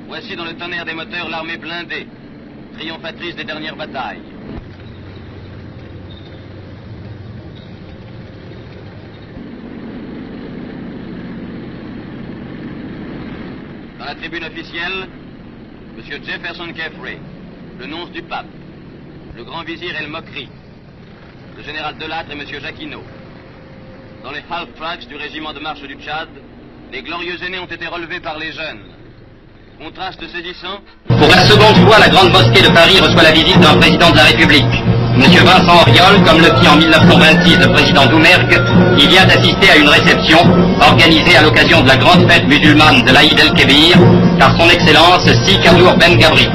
Voici dans le tonnerre des moteurs l'armée blindée, triomphatrice des dernières batailles. Dans la tribune officielle, M. Jefferson Kefre, le nonce du pape, le grand vizir El Mokri, le général Delattre et M. Jacquinot. Dans les half-tracks du régiment de marche du Tchad, les glorieux aînés ont été relevés par les jeunes. Contraste saisissant. Pour la seconde fois, la Grande Mosquée de Paris reçoit la visite d'un président de la République. M. Vincent Auriol, comme le fit en 1926 le président Doumergue, il vient d'assister à une réception organisée à l'occasion de la grande fête musulmane de l'Aïd el-Kébir par son Excellence Sikadour Ben Gabri.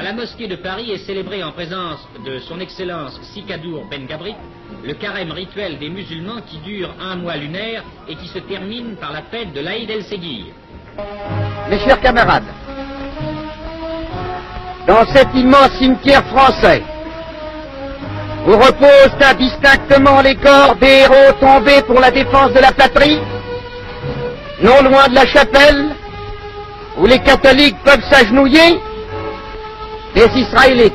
La mosquée de Paris est célébrée en présence de son Excellence Sikadour Ben Gabri, le carême rituel des musulmans qui dure un mois lunaire et qui se termine par la fête de l'Aïd el-Ségir. Mes chers camarades, dans cet immense cimetière français, où reposent indistinctement les corps des héros tombés pour la défense de la patrie, non loin de la chapelle, où les catholiques peuvent s'agenouiller, les Israélites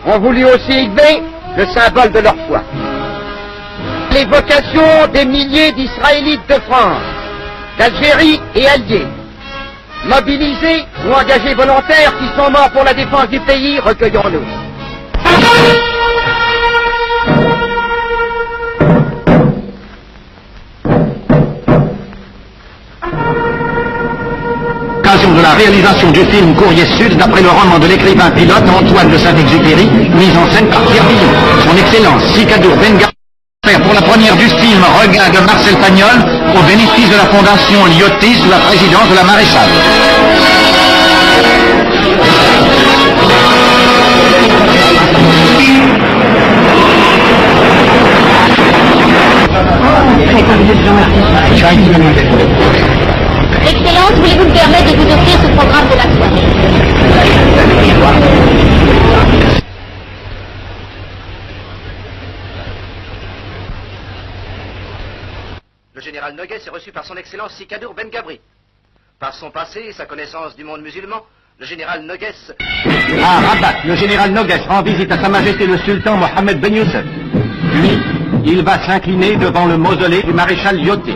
ont voulu aussi élever le symbole de leur foi. L'évocation des milliers d'Israélites de France, d'Algérie et alliés, mobilisés ou engagés volontaires qui sont morts pour la défense du pays, recueillons-nous. De la réalisation du film Courrier Sud d'après le roman de l'écrivain pilote Antoine de Saint-Exupéry, mise en scène par Pierre Villon. Son Excellence Sikadour Ben Gabri pour la première du film Regain de Marcel Pagnol au bénéfice de la fondation Lyoté sous la présidence de la maréchale. Excellence, voulez-vous me permettre de vous offrir ce programme de la soirée? Le général Noguès est reçu par son Excellence Sikadour Ben Gabri. Par son passé et sa connaissance du monde musulman, le général Noguès... À Rabat, le général Noguès rend visite à Sa Majesté le Sultan Mohammed Ben Youssef. Puis, il va s'incliner devant le mausolée du maréchal Lyoté.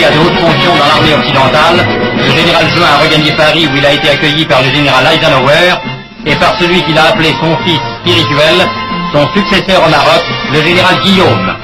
À de hautes fonctions dans l'armée occidentale, le général Juin a regagné Paris où il a été accueilli par le général Eisenhower et par celui qu'il a appelé son fils spirituel, son successeur au Maroc, le général Guillaume.